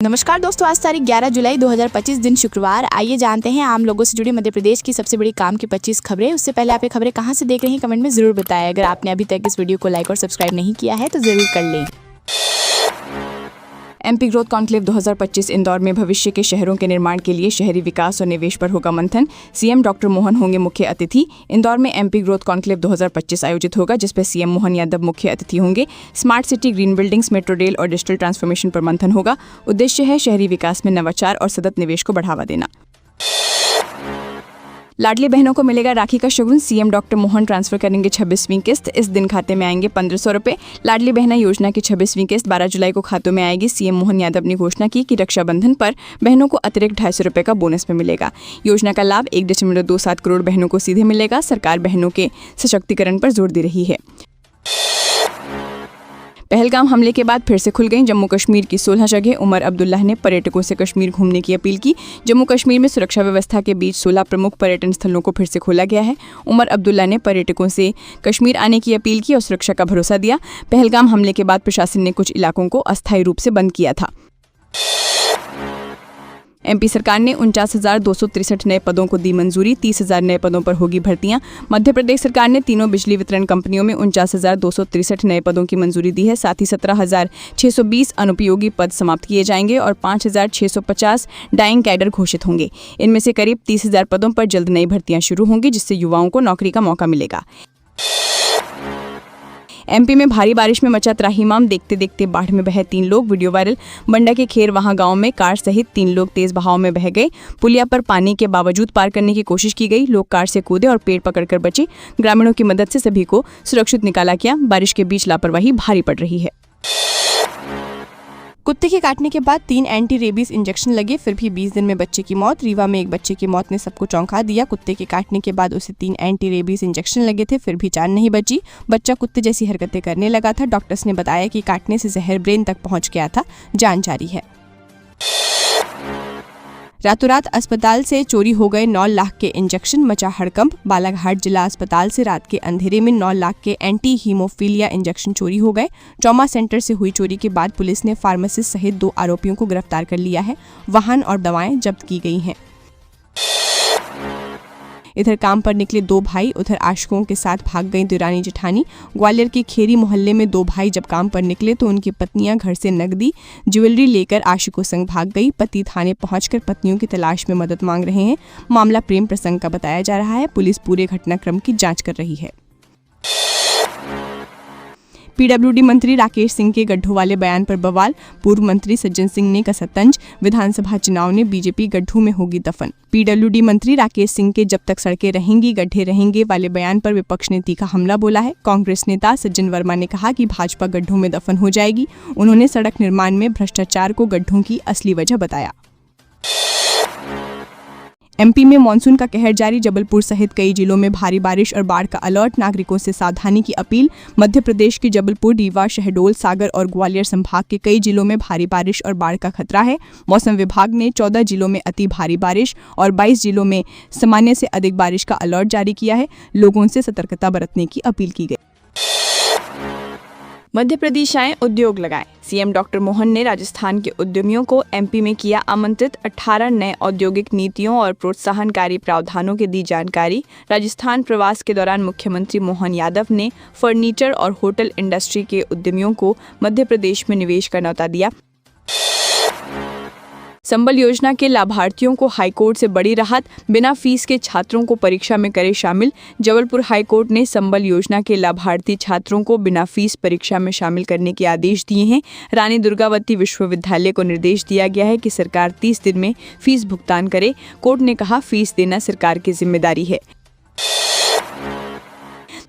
नमस्कार दोस्तों, आज तारीख 11 जुलाई 2025 दिन शुक्रवार। आइए जानते हैं आम लोगों से जुड़ी मध्य प्रदेश की सबसे बड़ी काम की 25 खबरें। उससे पहले आप ये खबरें कहां से देख रहे हैं कमेंट में जरूर बताएं। अगर आपने अभी तक इस वीडियो को लाइक और सब्सक्राइब नहीं किया है तो जरूर कर लें। एमपी ग्रोथ कॉन्क्लेव 2025 इंदौर में भविष्य के शहरों के निर्माण के लिए शहरी विकास और निवेश पर होगा मंथन। सीएम डॉक्टर मोहन होंगे मुख्य अतिथि। इंदौर में एमपी ग्रोथ कॉन्क्लेव 2025 आयोजित होगा, जिसपर सीएम मोहन यादव मुख्य अतिथि होंगे। Smart city, green buildings, metro rail और डिजिटल ट्रांसफॉर्मेशन पर मंथन होगा। उद्देश्य है शहरी विकास में नवाचार और सतत निवेश को बढ़ावा देना। लाडली बहनों को मिलेगा राखी का शगुन। सीएम डॉक्टर मोहन ट्रांसफर करेंगे 26वीं किस्त। इस दिन खाते में आएंगे 1500 रुपए। लाडली बहना योजना की 26वीं किस्त 12 जुलाई को खातों में आएगी। सीएम मोहन यादव ने घोषणा की कि रक्षाबंधन पर बहनों को अतिरिक्त 250 रुपए का बोनस में मिलेगा। योजना का लाभ 1.27 करोड़ बहनों को सीधे मिलेगा। सरकार बहनों के सशक्तिकरण पर जोर दे रही है। पहलगाम हमले के बाद फिर से खुल गई जम्मू कश्मीर की 16 जगह। उमर अब्दुल्ला ने पर्यटकों से कश्मीर घूमने की अपील की। जम्मू कश्मीर में सुरक्षा व्यवस्था के बीच 16 प्रमुख पर्यटन स्थलों को फिर से खोला गया है। उमर अब्दुल्ला ने पर्यटकों से कश्मीर आने की अपील की और सुरक्षा का भरोसा दिया। पहलगाम हमले के बाद प्रशासन ने कुछ इलाकों को अस्थायी रूप से बंद किया था। एमपी सरकार ने 49,263 नए पदों को दी मंजूरी। 30,000 नए पदों पर होगी भर्तियां। मध्य प्रदेश सरकार ने तीनों बिजली वितरण कंपनियों में 49,263 नए पदों की मंजूरी दी है। साथ ही 17,620 अनुपयोगी पद समाप्त किए जाएंगे और 5,650 डाइंग कैडर घोषित होंगे। इनमें से करीब 30,000 पदों पर जल्द नई भर्तियां शुरू होंगी, जिससे युवाओं को नौकरी का मौका मिलेगा। एमपी में भारी बारिश में मचा त्राहिमाम। देखते देखते बाढ़ में बहे 3 लोग। Video viral. बंडा के खेरवहां गांव में कार सहित 3 लोग तेज बहाव में बह गए। पुलिया पर पानी के बावजूद पार करने की कोशिश की गई। लोग कार से कूदे और पेड़ पकड़कर बचे। ग्रामीणों की मदद से सभी को सुरक्षित निकाला गया। बारिश के बीच लापरवाही भारी पड़ रही है। कुत्ते के काटने के बाद 3 एंटी रेबीज इंजेक्शन लगे, फिर भी 20 दिन में बच्चे की मौत। रीवा में एक बच्चे की मौत ने सबको चौंका दिया। कुत्ते के काटने के बाद उसे 3 एंटी रेबीज इंजेक्शन लगे थे, फिर भी जान नहीं बची। बच्चा कुत्ते जैसी हरकतें करने लगा था। डॉक्टर्स ने बताया कि काटने से जहर ब्रेन तक पहुंच गया था। जांच जारी है। रातों रात अस्पताल से चोरी हो गए 9 लाख के इंजेक्शन, मचा हड़कंप। बालाघाट जिला अस्पताल से रात के अंधेरे में 9 लाख के एंटी हीमोफीलिया इंजेक्शन चोरी हो गए। ट्रॉमा सेंटर से हुई चोरी के बाद पुलिस ने फार्मासिस्ट सहित 2 आरोपियों को गिरफ्तार कर लिया है। वाहन और दवाएं जब्त की गई हैं। इधर काम पर निकले 2 भाई उधर आशिकों के साथ भाग गई देवरानी जेठानी। ग्वालियर के खेरी मोहल्ले में 2 भाई जब काम पर निकले तो उनकी पत्नियां घर से नकदी ज्वेलरी लेकर आशिकों संग भाग गई। पति थाने पहुंचकर पत्नियों की तलाश में मदद मांग रहे हैं। मामला प्रेम प्रसंग का बताया जा रहा है। पुलिस पूरे घटनाक्रम की जांच कर रही है। पीडब्ल्यूडी मंत्री राकेश सिंह के गड्ढों वाले बयान पर बवाल। पूर्व मंत्री सज्जन सिंह ने कसा तंज। विधानसभा चुनाव ने बीजेपी गड्ढों में होगी दफन। पीडब्ल्यूडी मंत्री राकेश सिंह के जब तक सड़कें रहेंगी गड्ढे रहेंगे वाले बयान पर विपक्ष ने तीखा हमला बोला है। कांग्रेस नेता सज्जन वर्मा ने कहा कि भाजपा गड्ढों में दफन हो जाएगी। उन्होंने सड़क निर्माण में भ्रष्टाचार को गड्ढों की असली वजह बताया। एमपी में मानसून का कहर जारी। जबलपुर सहित कई जिलों में भारी बारिश और बाढ़ का अलर्ट। नागरिकों से सावधानी की अपील। मध्य प्रदेश के जबलपुर, रीवा, शहडोल, सागर और ग्वालियर संभाग के कई जिलों में भारी बारिश और बाढ़ का खतरा है। मौसम विभाग ने 14 जिलों में अति भारी बारिश और 22 जिलों में सामान्य से अधिक बारिश का अलर्ट जारी किया है। लोगों से सतर्कता बरतने की अपील की गई। मध्य प्रदेश आए, उद्योग लगाएं। सीएम डॉक्टर मोहन ने राजस्थान के उद्यमियों को एमपी में किया आमंत्रित। 18 नए औद्योगिक नीतियों और प्रोत्साहनकारी प्रावधानों की दी जानकारी। राजस्थान प्रवास के दौरान मुख्यमंत्री मोहन यादव ने फर्नीचर और होटल इंडस्ट्री के उद्यमियों को मध्य प्रदेश में निवेश का न्यौता दिया। संबल योजना के लाभार्थियों को हाईकोर्ट से बड़ी राहत। बिना फीस के छात्रों को परीक्षा में करे शामिल। जबलपुर हाईकोर्ट ने संबल योजना के लाभार्थी छात्रों को बिना फीस परीक्षा में शामिल करने के आदेश दिए हैं। रानी दुर्गावती विश्वविद्यालय को निर्देश दिया गया है कि सरकार 30 दिन में फीस भुगतान करे। कोर्ट ने कहा फीस देना सरकार की जिम्मेदारी है।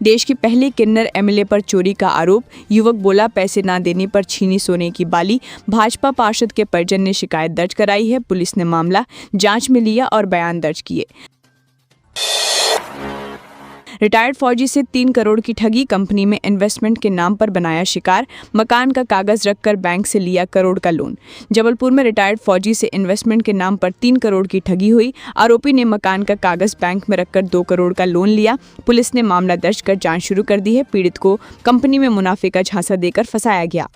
देश की पहली किन्नर एमएलए पर चोरी का आरोप। युवक बोला पैसे ना देने पर छीनी सोने की बाली। भाजपा पार्षद के परिजन ने शिकायत दर्ज कराई है। पुलिस ने मामला जांच में लिया और बयान दर्ज किए। रिटायर्ड फौजी से 3 करोड़ की ठगी। कंपनी में इन्वेस्टमेंट के नाम पर बनाया शिकार। मकान का कागज रखकर बैंक से लिया करोड़ का लोन। जबलपुर में रिटायर्ड फौजी से इन्वेस्टमेंट के नाम पर 3 करोड़ की ठगी हुई। आरोपी ने मकान का कागज बैंक में रखकर 2 करोड़ का लोन लिया। पुलिस ने मामला दर्ज कर जांच शुरू कर दी है। पीड़ित को कंपनी में मुनाफे का झांसा देकर फंसाया गया।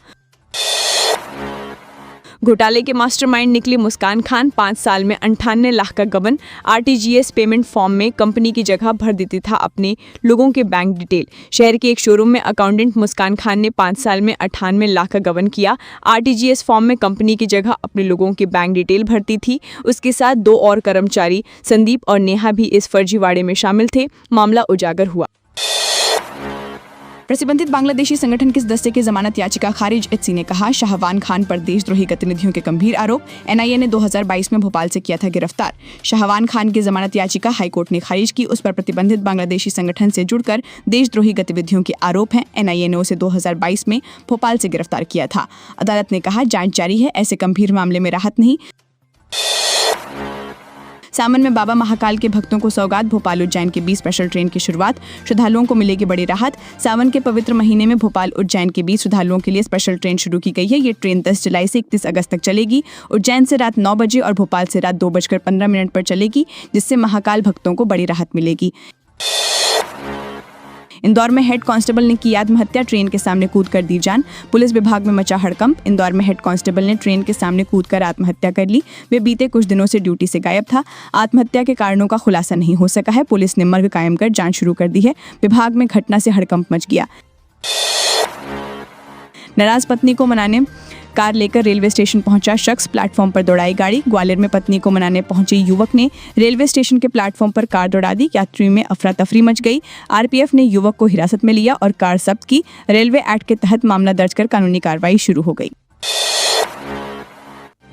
घोटाले के मास्टरमाइंड निकली मुस्कान खान, 5 साल में 98 लाख का गबन। आरटीजीएस पेमेंट फॉर्म में कंपनी की जगह भर देती था अपने लोगों के बैंक डिटेल। शहर के एक शोरूम में अकाउंटेंट मुस्कान खान ने 5 साल में 98 लाख का गबन किया। आरटीजीएस फॉर्म में कंपनी की जगह अपने लोगों के बैंक डिटेल भरती थी। उसके साथ 2 और कर्मचारी संदीप और नेहा भी इस फर्जीवाड़े में शामिल थे। मामला उजागर हुआ। प्रतिबंधित बांग्लादेशी संगठन के दस्ते की जमानत याचिका खारिज। एचसी ने कहा, शाहवान खान पर देशद्रोही गतिविधियों के गंभीर आरोप। एनआईए ने 2022 में भोपाल से किया था गिरफ्तार। शाहवान खान की जमानत याचिका हाईकोर्ट ने खारिज की। उस पर प्रतिबंधित बांग्लादेशी संगठन से जुड़कर देशद्रोही गतिविधियों के आरोप हैं। एनआईए ने उसे 2022 में भोपाल से गिरफ्तार किया था। अदालत ने कहा, जांच जारी है, ऐसे गंभीर मामले में राहत नहीं। सावन में बाबा महाकाल के भक्तों को सौगात। भोपाल उज्जैन के बीच स्पेशल ट्रेन की शुरुआत। श्रद्धालुओं को मिलेगी बड़ी राहत। सावन के पवित्र महीने में भोपाल उज्जैन के बीच श्रद्धालुओं के लिए स्पेशल ट्रेन शुरू की गई है। ये ट्रेन 10 जुलाई से 31 अगस्त तक चलेगी। उज्जैन से रात 9 बजे और भोपाल से रात 2:15 पर चलेगी, जिससे महाकाल भक्तों को बड़ी राहत मिलेगी। इंदौर में हेड कांस्टेबल ने की आत्महत्या। ट्रेन के सामने कूद कर दी जान। पुलिस विभाग में मचा हड़कंप। इंदौर में हेड कांस्टेबल ने ट्रेन के सामने कूदकर आत्महत्या कर ली। वे बीते कुछ दिनों से ड्यूटी से गायब था। आत्महत्या के कारणों का खुलासा नहीं हो सका है। पुलिस ने मर्ग कायम कर जांच शुरू कर दी है। विभाग में घटना से हड़कंप मच गया। नाराज पत्नी को मनाने कार लेकर रेलवे स्टेशन पहुंचा शख्स। प्लेटफॉर्म पर दौड़ाई गाड़ी। ग्वालियर में पत्नी को मनाने पहुंचे युवक ने रेलवे स्टेशन के प्लेटफॉर्म पर कार दौड़ा दी। यात्री में अफरा तफरी मच गई। आरपीएफ ने युवक को हिरासत में लिया और कार जब्त की। रेलवे एक्ट के तहत मामला दर्ज कर कानूनी कार्रवाई शुरू हो गई।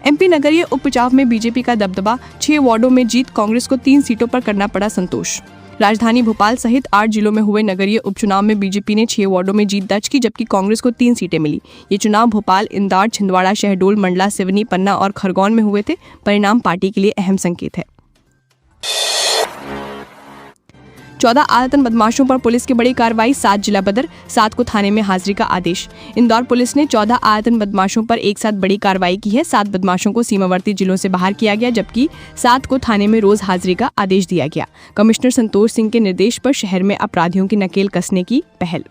एमपी नगरीय उपचुनाव में बीजेपी का दबदबा। 6 वार्डों में जीत। कांग्रेस को 3 सीटों पर करना पड़ा संतोष। राजधानी भोपाल सहित 8 जिलों में हुए नगरीय उपचुनाव में बीजेपी ने 6 वार्डों में जीत दर्ज की, जबकि कांग्रेस को 3 सीटें मिली। ये चुनाव भोपाल, इंदौर, छिंदवाड़ा, शहडोल, मंडला, सिवनी, पन्ना और खरगोन में हुए थे। परिणाम पार्टी के लिए अहम संकेत है। 14 आतंक बदमाशों पर पुलिस की बड़ी कार्रवाई। 7 जिला बदर, 7 को थाने में हाजिरी का आदेश। इंदौर पुलिस ने 14 आतंक बदमाशों पर एक साथ बड़ी कार्रवाई की है। 7 बदमाशों को सीमावर्ती जिलों से बाहर किया गया, जबकि 7 को थाने में रोज हाजिरी का आदेश दिया गया। कमिश्नर संतोष सिंह के निर्देश पर शहर में अपराधियों की नकेल कसने की पहल।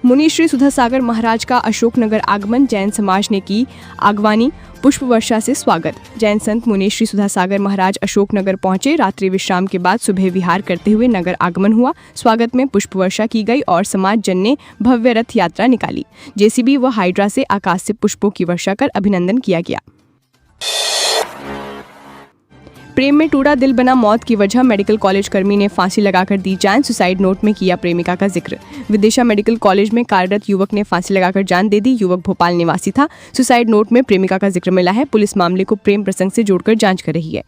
मुनि श्री सुधासागर महाराज का अशोकनगर आगमन। जैन समाज ने की आगवानी। पुष्प वर्षा से स्वागत। जैन संत मुनि श्री सुधासागर महाराज अशोकनगर पहुंचे। रात्रि विश्राम के बाद सुबह विहार करते हुए नगर आगमन हुआ। स्वागत में पुष्प वर्षा की गई और समाज जन ने भव्य रथ यात्रा निकाली। जेसीबी व हाइड्रा से आकाश से पुष्पों की वर्षा कर अभिनंदन किया गया। प्रेम में टूटा दिल बना मौत की वजह। मेडिकल कॉलेज कर्मी ने फांसी लगाकर दी जान। सुसाइड नोट में किया प्रेमिका का जिक्र। विदिशा मेडिकल कॉलेज में कार्यरत युवक ने फांसी लगाकर जान दे दी। युवक भोपाल निवासी था। सुसाइड नोट में प्रेमिका का जिक्र मिला है। पुलिस मामले को प्रेम प्रसंग से जोड़कर जांच कर रही है।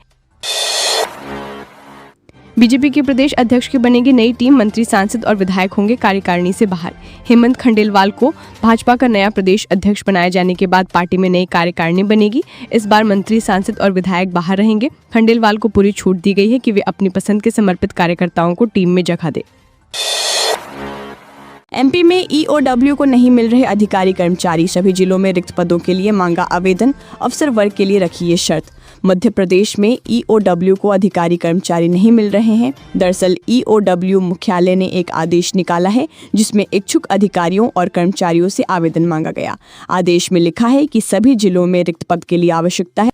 बीजेपी के प्रदेश अध्यक्ष की बनेगी नई टीम। मंत्री, सांसद और विधायक होंगे कार्यकारिणी से बाहर। हेमंत खंडेलवाल को भाजपा का नया प्रदेश अध्यक्ष बनाए जाने के बाद पार्टी में नई कार्यकारिणी बनेगी। इस बार मंत्री, सांसद और विधायक बाहर रहेंगे। खंडेलवाल को पूरी छूट दी गई है कि वे अपनी पसंद के समर्पित कार्यकर्ताओं को टीम में जगह दे। एमपी में ईओडब्ल्यू को नहीं मिल रहे अधिकारी कर्मचारी। सभी जिलों में रिक्त पदों के लिए मांगा आवेदन। अफसर वर्ग के लिए रखी ये शर्त। मध्य प्रदेश में ईओडब्ल्यू को अधिकारी कर्मचारी नहीं मिल रहे हैं। दरअसल ईओडब्ल्यू मुख्यालय ने एक आदेश निकाला है, जिसमें इच्छुक अधिकारियों और कर्मचारियों से आवेदन मांगा गया। आदेश में लिखा है कि सभी जिलों में रिक्त पद के लिए आवश्यकता है